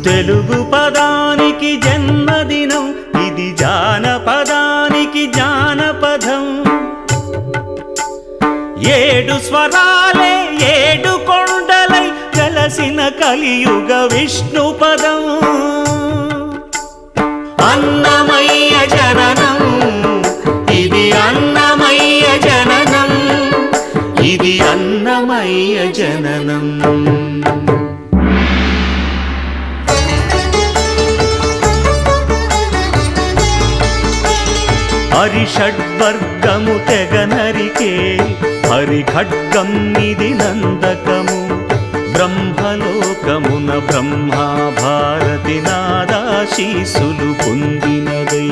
తెలుగు పదానికి జన్మదినం, ఇది జానపదానికి జానపదం. ఏడు స్వరాలే ఏడు కొండలై కలసిన కలియుగ విష్ణు పదం. అన్నమయ్య జననం, ఇది అన్నమయ్య జననం, ఇది అన్నమయ్య జననం. హరిషడ్వర్గము తెగనరికే హరిఖడ్గం ఇది నందకము. బ్రహ్మలోకమున బ్రహ్మా భారతి నాదాశీసులు పొందినదై.